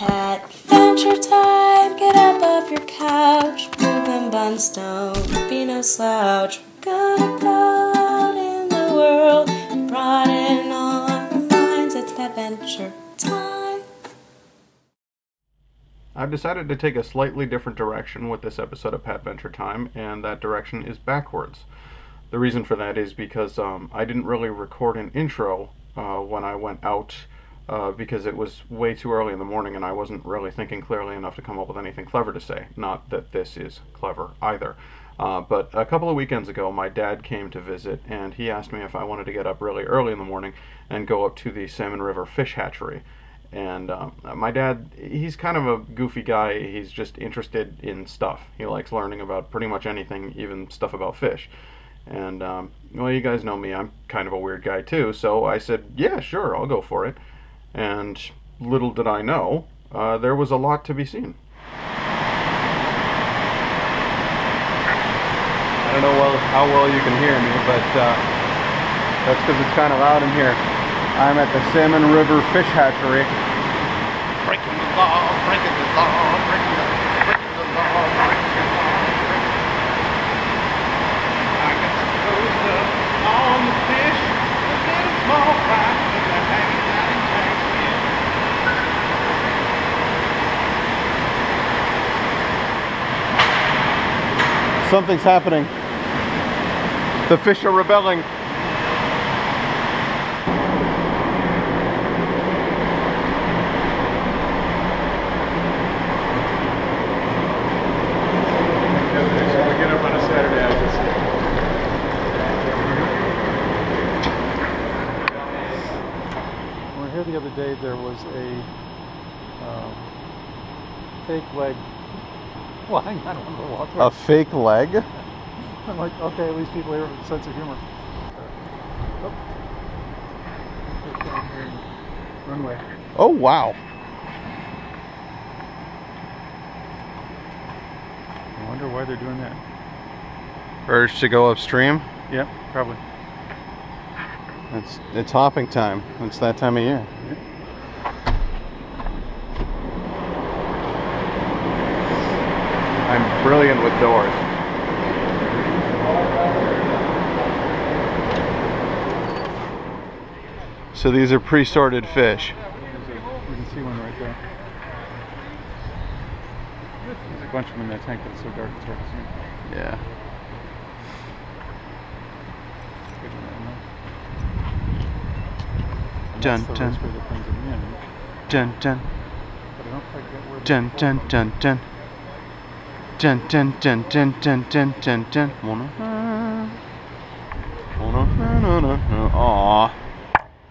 Patventure time, get up off your couch, moving buns, don't be no slouch. We're gonna go out in the world, broaden all our minds, it's Patventure time. I've decided to take a slightly different direction with this episode of Patventure Time, and that direction is backwards. The reason for that is because I didn't really record an intro when I went out because it was way too early in the morning and I wasn't really thinking clearly enough to come up with anything clever to say. Not that this is clever either. But a couple of weekends ago, my dad came to visit and he asked me if I wanted to get up really early in the morning and go up to the Salmon River Fish Hatchery. And my dad, he's kind of a goofy guy. He's just interested in stuff. He likes learning about pretty much anything, even stuff about fish. And, well, you guys know me. I'm kind of a weird guy, too. So I said, yeah, sure, I'll go for it. And little did I know, there was a lot to be seen. I don't know how well you can hear me, but that's because it's kind of loud in here. I'm at the Salmon River Fish Hatchery. Breaking the law, breaking the law, breaking the law, breaking the law. I got some close up on the fish, the little small fry, and they're hanging out in tanks again. Something's happening. The fish are rebelling. The other day there was a fake leg flying out of the water. A fake leg? I'm like, okay, at least people here have a sense of humor. Runway. Oh, wow. I wonder why they're doing that. Urge to go upstream? Yep, probably. It's hopping time. It's that time of year. Yep. I'm brilliant with doors. So these are pre-sorted fish. You can see one right there. There's a bunch of them in that tank, but it's so dark it's hard to see. Yeah. Dun dun dun dun dun dun dun dun dun dun dun dun dun dun dun dun. Aw,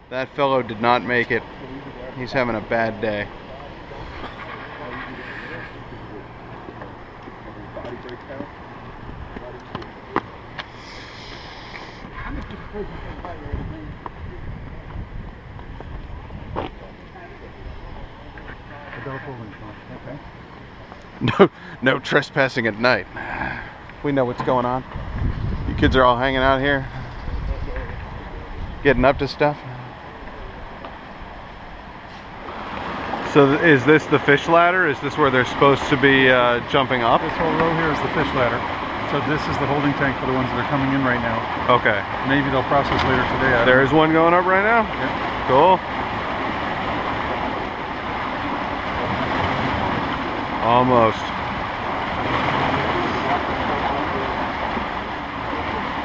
that fellow did not make it. He's having a bad day. No trespassing at night. We know what's going on. You kids are all hanging out here, getting up to stuff. So is this the fish ladder? Is this where they're supposed to be jumping up? This whole row here is the fish ladder. So this is the holding tank for the ones that are coming in right now. Okay. Maybe they'll process later today. There is one going up right now? Yep. Cool. Almost.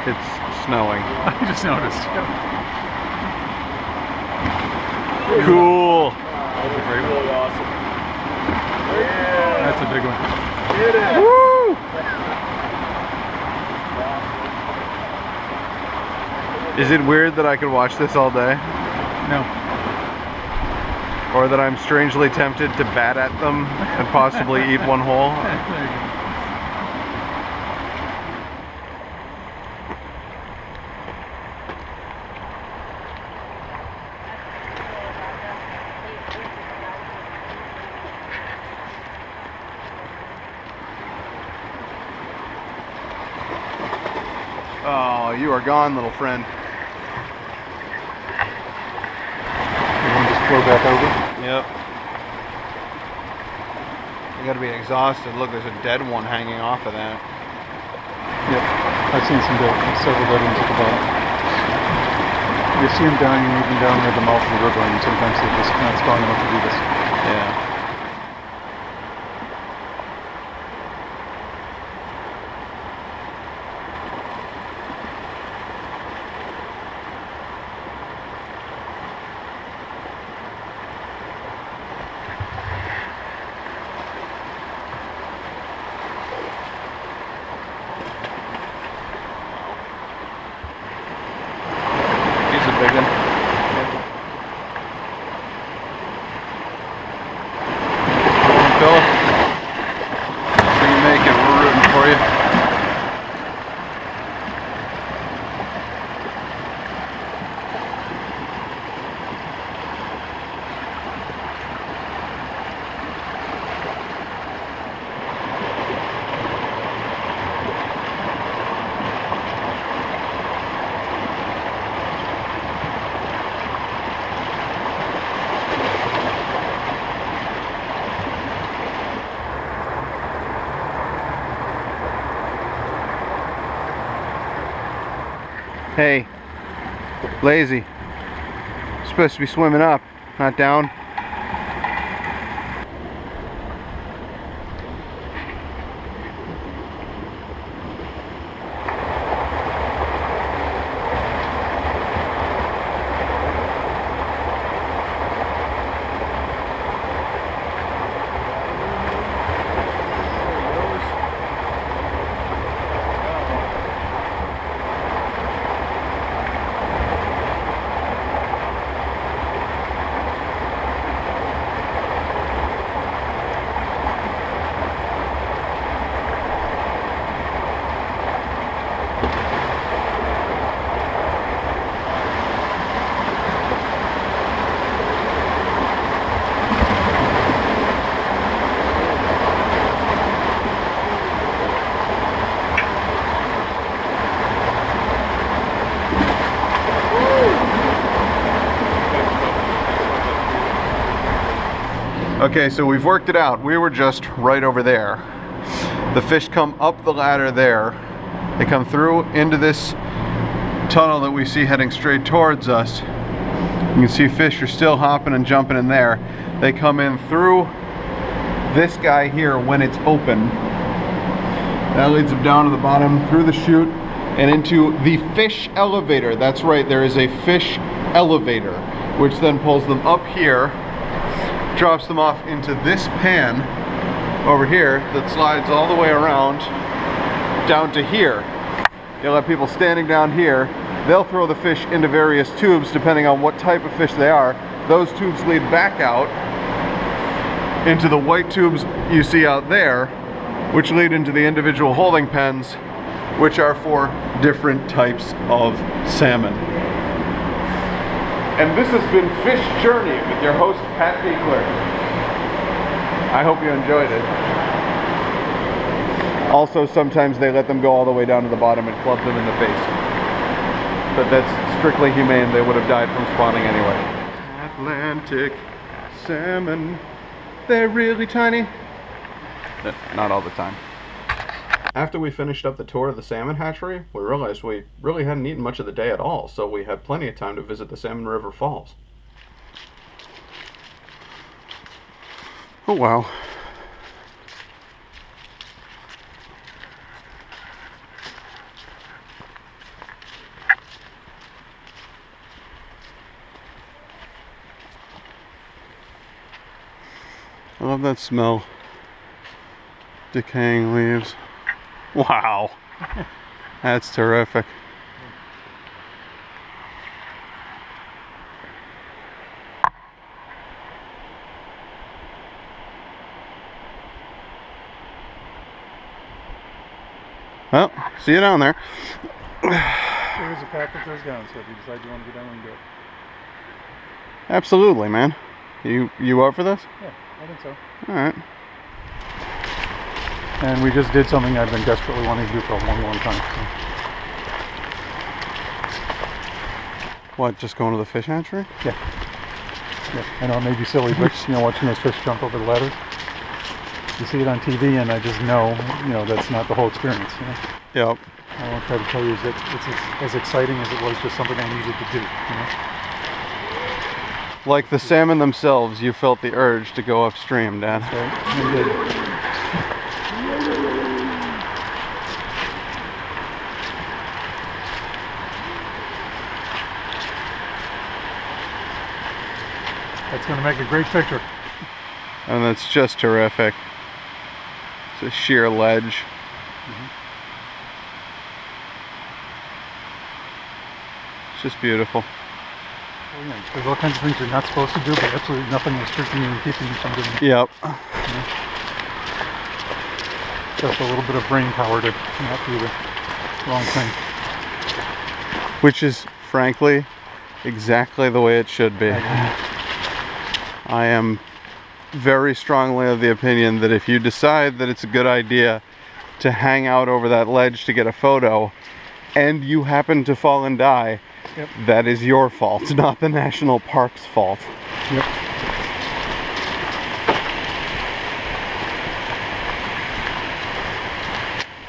It's snowing. I just noticed. Cool. That's a great one. Really awesome. Yeah. That's a big one. Get it. Woo! Is it weird that I could watch this all day? No. Or that I'm strangely tempted to bat at them and possibly eat one whole? There you go. Oh, you are gone, little friend. You want to just flow back over? Yep. You gotta be exhausted. Look, there's a dead one hanging off of that. Yep, I've seen several dead ones at the bottom. You see them dying even down near the mouth of the river, and sometimes they're just not strong enough to do this. Yeah. Big one. Phil, so you make it. We're rooting for you. Hey, lazy. You're supposed to be swimming up, not down. Okay, so we've worked it out. We were just right over there. The fish come up the ladder there. They come through into this tunnel that we see heading straight towards us. You can see fish are still hopping and jumping in there. They come in through this guy here when it's open. That leads them down to the bottom, through the chute, and into the fish elevator. That's right, there is a fish elevator, which then pulls them up here, drops them off into this pan over here that slides all the way around down to here. You'll have people standing down here. They'll throw the fish into various tubes depending on what type of fish they are. Those tubes lead back out into the white tubes you see out there, which lead into the individual holding pens, which are for different types of salmon. And this has been Fish Journey with your host, Pat Beekler. I hope you enjoyed it. Also, sometimes they let them go all the way down to the bottom and club them in the face. But that's strictly humane. They would have died from spawning anyway. Atlantic salmon. They're really tiny. Not all the time. After we finished up the tour of the salmon hatchery, we realized we really hadn't eaten much of the day at all, so we had plenty of time to visit the Salmon River Falls. Oh wow. I love that smell. Decaying leaves. Wow. That's terrific. Well, see you down there. Here's a pack that goes down, so if you decide you want to go down, we can do it. Absolutely, man. You up for this? Yeah, I think so. Alright. And we just did something I've been desperately wanting to do for a long, long time. So. What, just going to the fish hatchery? Yeah. Yeah. I know it may be silly, but you know, watching those fish jump over the ladders. You see it on TV, and I just know, that's not the whole experience. Yep. I won't try to tell you that it's as exciting as it was just something I needed to do. Like the salmon themselves, you felt the urge to go upstream, Dan. That's right. I did. That's going to make a great picture. And that's just terrific. It's a sheer ledge. It's just beautiful. Oh, yeah. There's all kinds of things you're not supposed to do, but absolutely nothing restricting you and keeping you from doing it. Yep. Just a little bit of brain power to not do the wrong thing. Which is, frankly, exactly the way it should be. I am very strongly of the opinion that if you decide that it's a good idea to hang out over that ledge to get a photo, and you happen to fall and die, that is your fault, not the national park's fault. Yep.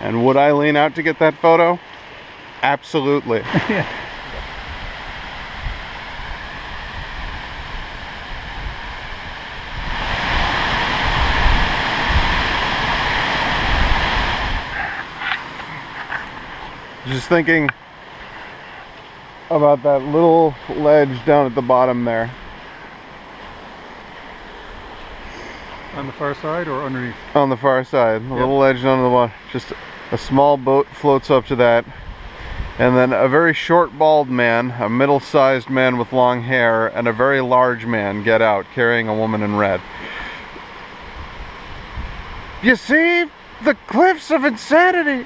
And would I lean out to get that photo? Absolutely. Yeah. Just thinking about that little ledge down at the bottom there. On the far side or underneath? On the far side, the little ledge down at the bottom. Just a small boat floats up to that. And then a very short bald man, a middle-sized man with long hair, and a very large man get out carrying a woman in red. You see? The cliffs of insanity!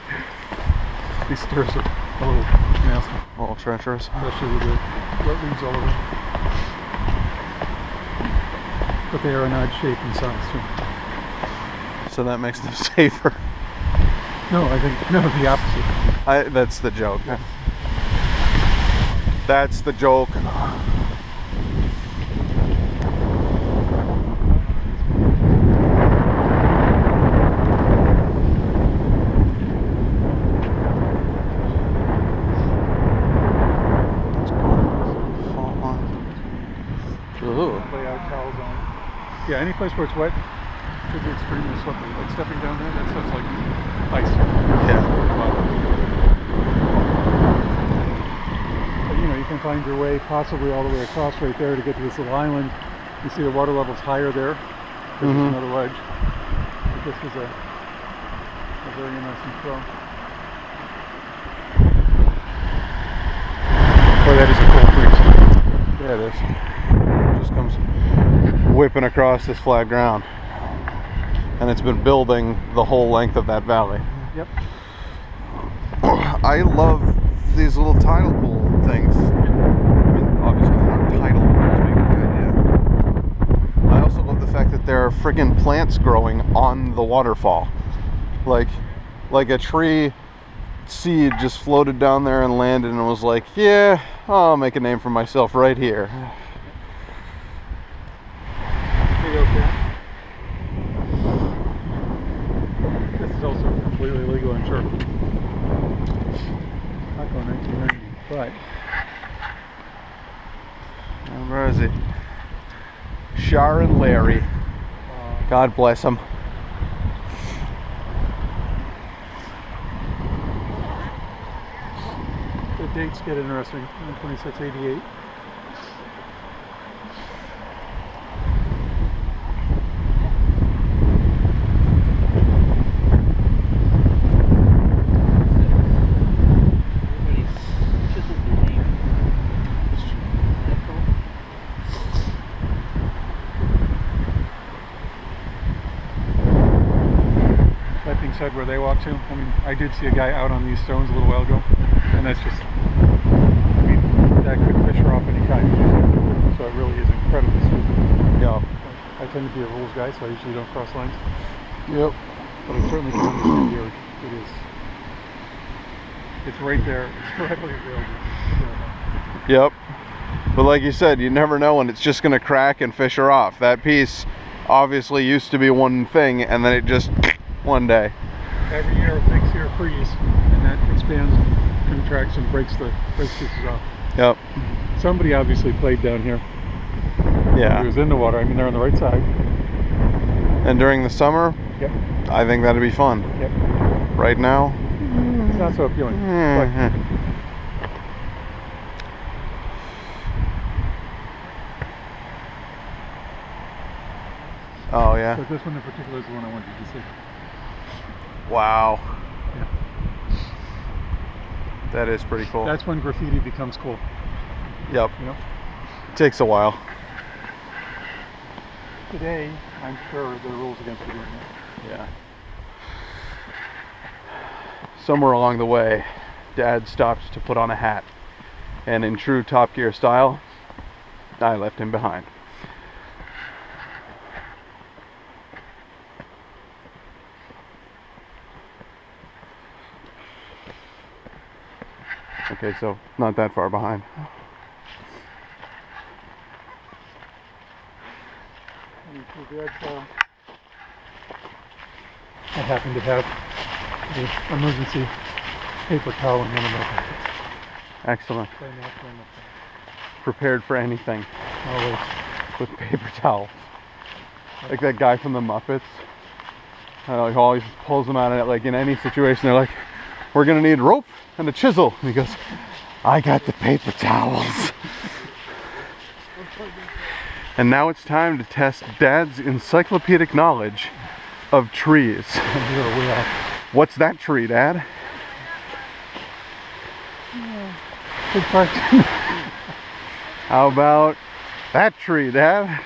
These stairs are a little nasty. A little treacherous. Especially with the wet leaves all over. But they are an odd shape and size too. So that makes them safer. No, I think, no, the opposite. That's the joke. That's the joke. Yeah, any place where it's wet could be extremely slippery. Like stepping down there, that stuff's like ice. Yeah. But you can find your way possibly all the way across right there to get to this little island. You see the water level's higher there. There's another ledge. But this is a very interesting throw. Boy, that is a cold breeze. Yeah, it is. It just comes whipping across this flat ground, and it's been building the whole length of that valley. Yep. I love these little tidal pool things. I mean, obviously they're not tidal pools, being a good idea. I also love the fact that there are friggin' plants growing on the waterfall, like a tree seed just floated down there and landed and was like, yeah, I'll make a name for myself right here. This is also completely legal, I'm sure. Not going 1990, but Where is he? Shar and Larry. God bless them. the dates get interesting. 2688. Said where they walk to. I mean, I did see a guy out on these stones a little while ago, and that's just, I mean, that could fish her off any time. So it really is incredibly smooth. Yeah. I tend to be a rules guy, so I usually don't cross lines. Yep. But I certainly can understand the urge. It is. It's right there. It's readily available. Yep. But like you said, you never know when it's just going to crack and fish her off. That piece obviously used to be one thing, and then it just one day. Every year a big year freeze, and that expands, contracts, and breaks pieces off. Yep. Somebody obviously played down here. Yeah. It was in the water. I mean, they're on the right side. And during the summer, Yep. I think that'd be fun. Yep. Right now, It's not so appealing. But oh yeah. but this one in particular is the one I wanted to see. Wow. Yeah. That is pretty cool. That's when graffiti becomes cool. Yep. You know? It takes a while. Today, I'm sure there are rules against doing that. Yeah. Somewhere along the way, Dad stopped to put on a hat, and in true Top Gear style, I left him behind. Okay, so not that far behind. I happen to have the emergency paper towel in one of my pockets. Excellent. So I'm not going up Prepared for anything there. Always. with paper towels. Like that guy from the Muppets. He always pulls them out of it, like in any situation. They're like, we're gonna need rope and a chisel. And he goes, I got the paper towels. And now it's time to test Dad's encyclopedic knowledge of trees. You're way off. What's that tree, Dad? Good question. How about that tree, Dad?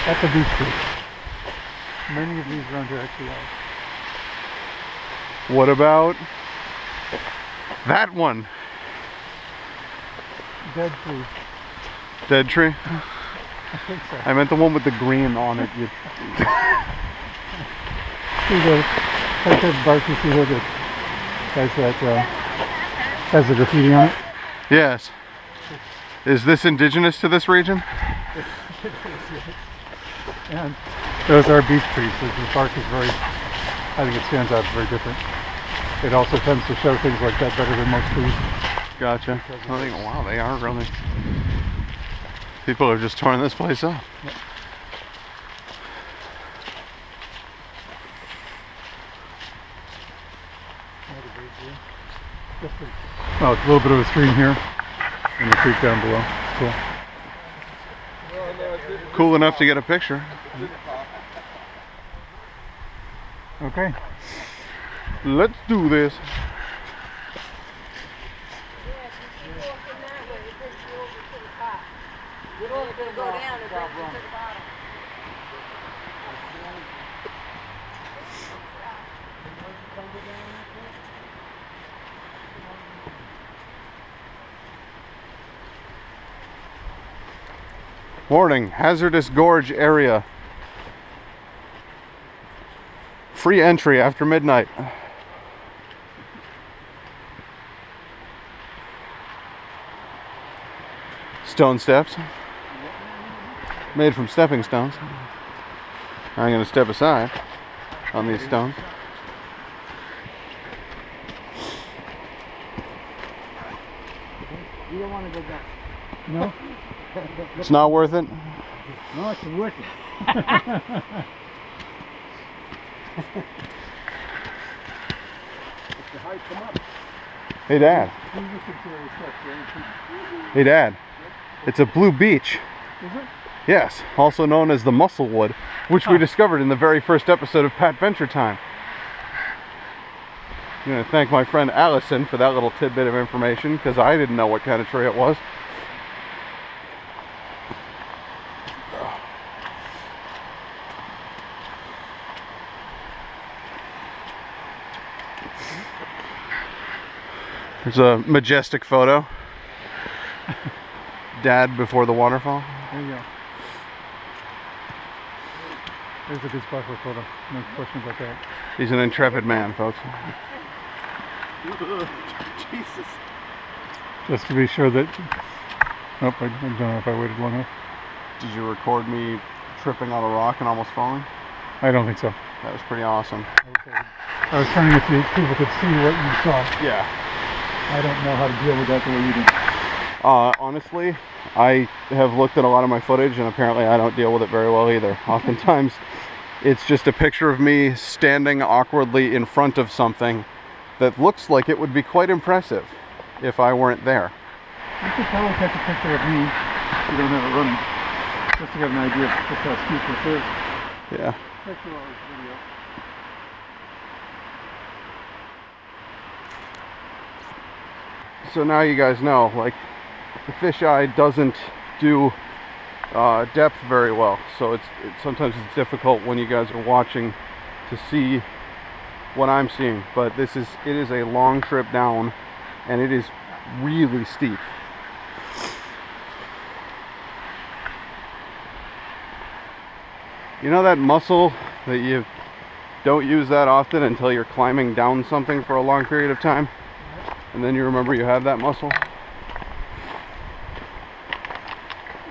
That's a beech tree. Many of these around here actually are. What about that one? Dead tree. Dead tree? I think so. I meant the one with the green on it. See the type of bark you see here that has the graffiti on it? Yes. Is this indigenous to this region? And those are beech trees. So the bark is very, I think it stands out very different. It also tends to show things like that better than most trees. Gotcha. I think, wow, they are really. People are just torn this place up. Yep. Oh, it's a little bit of a stream here and a creek down below. It's cool. Cool enough to get a picture. Okay. Let's do this. Go down and bring it to the bottom. Warning, hazardous gorge area. Free entry after midnight. Stone steps. Made from stepping stones. I'm going to step aside on these stones. You don't want to go back. No? It's not worth it. No, it's worth it. It's the height come up. Hey Dad. Hey Dad. It's a blue beech. Is it? Yes, also known as the musselwood, which we discovered in the very first episode of Patventure Time. I'm going to thank my friend Allison for that little tidbit of information, because I didn't know what kind of tree it was. There's a majestic photo. Dad before the waterfall. There you go. There's a good spot for a photo. No question about that. He's an intrepid man, folks. Jesus. Just to be sure that... Nope, I don't know if I waited long enough. Did you record me tripping on a rock and almost falling? I don't think so. That was pretty awesome. I was trying to see if people could see what you saw. Yeah. I don't know how to deal with that the way you do. Honestly, I have looked at a lot of my footage and apparently I don't deal with it very well either. Oftentimes it's just a picture of me standing awkwardly in front of something that looks like it would be quite impressive if I weren't there. You could probably catch a picture of me if you don't have it running, just to get an idea of just how steep this is. Yeah. Picture of this video. So now you guys know, like, the fisheye doesn't do depth very well, so sometimes it's difficult when you guys are watching to see what I'm seeing. But it is a long trip down, and it is really steep. You know that muscle that you don't use that often until you're climbing down something for a long period of time, and then you remember you have that muscle?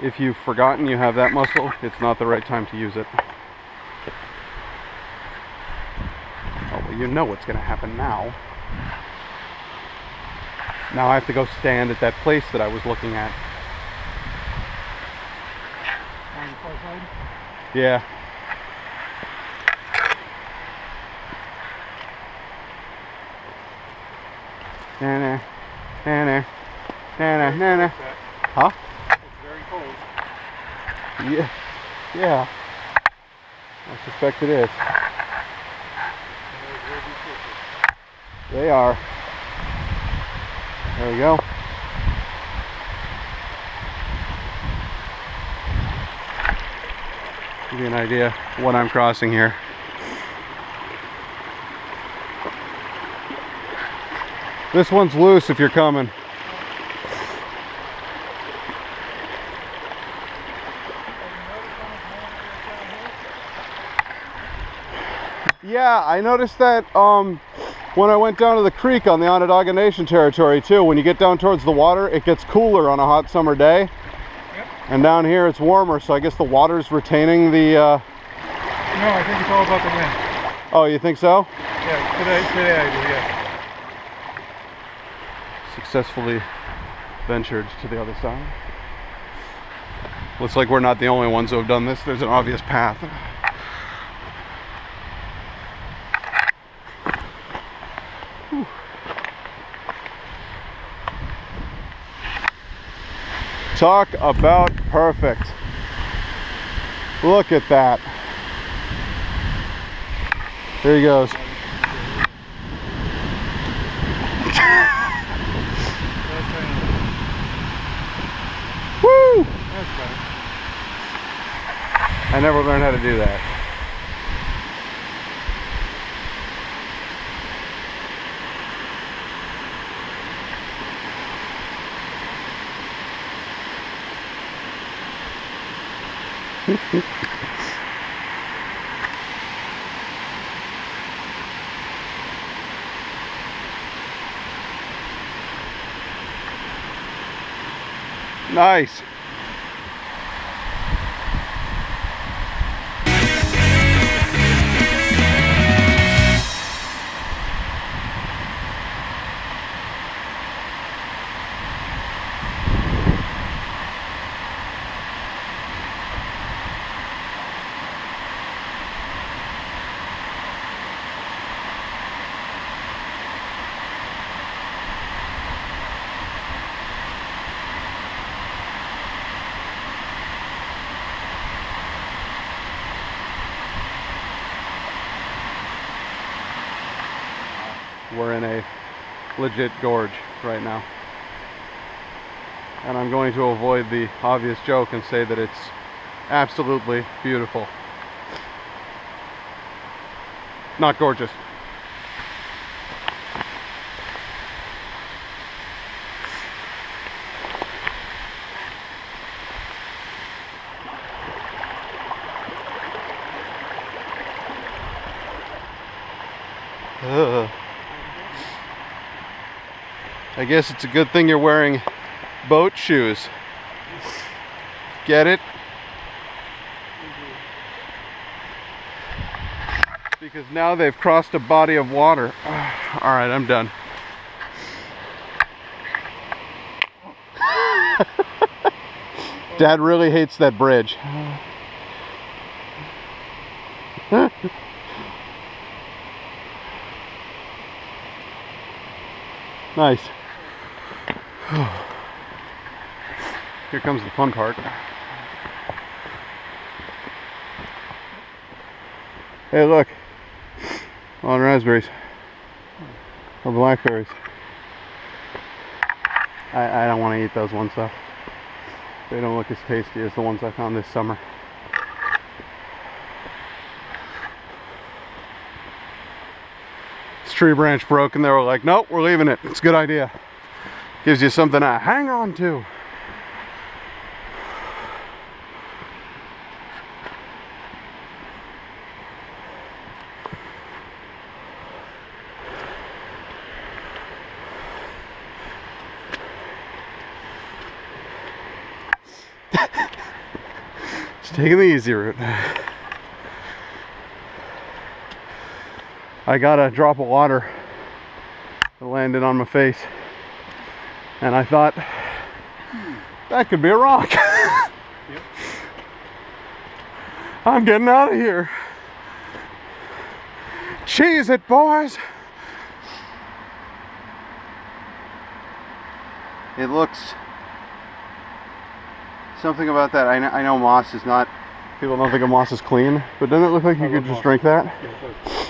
If you've forgotten you have that muscle, it's not the right time to use it. Oh, well, you know what's going to happen now. Now I have to go stand at that place that I was looking at. On the far side? Yeah. Na-na, na-na, na-na, na-na. Huh? It's very cold. Yeah. Yeah. I suspect it is. They are. There we go. Give you an idea what I'm crossing here. This one's loose if you're coming. Yeah, I noticed that when I went down to the creek on the Onondaga Nation territory too. When you get down towards the water, it gets cooler on a hot summer day. Yep. And down here it's warmer, so I guess the water's retaining the... No, I think it's all about the wind. Oh, you think so? Yeah, today I do, yeah. Successfully ventured to the other side. Looks like we're not the only ones who have done this. There's an obvious path. Whew. Talk about perfect. Look at that. There he goes. Woo! That's better. I never learned how to do that. Nice. We're in a legit gorge right now. And I'm going to avoid the obvious joke and say that it's absolutely beautiful. Not gorgeous. I guess it's a good thing you're wearing boat shoes. Get it? because now they've crossed a body of water. All right, I'm done. Dad really hates that bridge. Nice. Here comes the fun part. Hey, look. On raspberries. Or blackberries. I don't want to eat those ones though. They don't look as tasty as the ones I found this summer. This tree branch broke and they were like, nope, we're leaving it. It's a good idea. Gives you something to hang on to. Just taking the easy route. I got a drop of water that landed on my face, and I thought that could be a rock. Yep. I'm getting out of here. Cheese it, boys. It looks something about that. I know moss is not, people don't think of moss as clean, but doesn't it look like you could just drink that? Yeah, it does.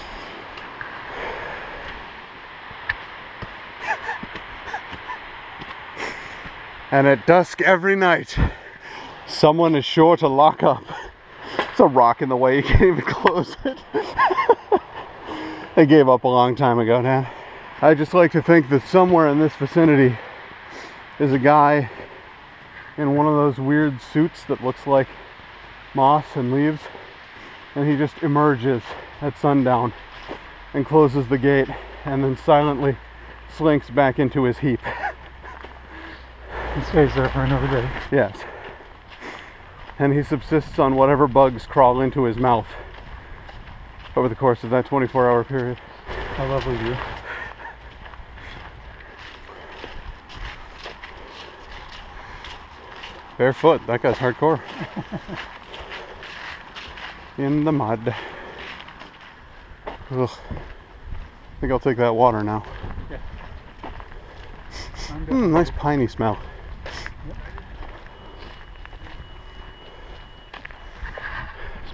And at dusk every night, someone is sure to lock up. It's a rock in the way, you can't even close it. They gave up a long time ago, Dad. I just like to think that somewhere in this vicinity is a guy in one of those weird suits that looks like moss and leaves, and he just emerges at sundown and closes the gate and then silently slinks back into his heap. He stays there for another day. Yes. And he subsists on whatever bugs crawl into his mouth over the course of that 24-hour period. How lovely view. Barefoot, that guy's hardcore. In the mud. Ugh. I think I'll take that water now. Yeah. Nice piney smell. Yep.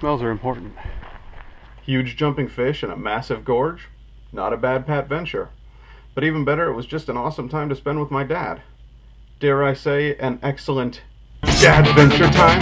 Smells are important. Huge jumping fish in a massive gorge? Not a bad Patventure. But even better, it was just an awesome time to spend with my dad. Dare I say, an excellent Dadventure time?